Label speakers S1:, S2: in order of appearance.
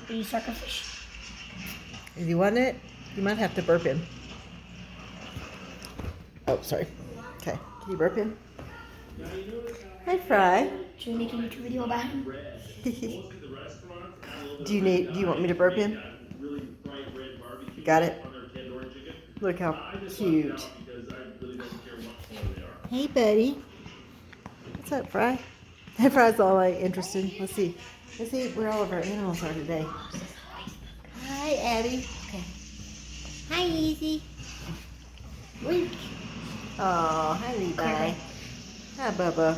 S1: the suckerfish.
S2: Is he wanting it? You might have to burp him. Oh, sorry. Okay. Can you burp him? Hi, Fry.
S1: Should we make a YouTube video about him?
S2: Do you want me to burp him? Got it? Look how cute. Hey, buddy. What's up, Fry? Fry's all like interested. Let's see where all of our animals are today. Hi, Addie. Okay. Hi, Easy. Wink. Oh, hi, Levi. Hi, Bubba.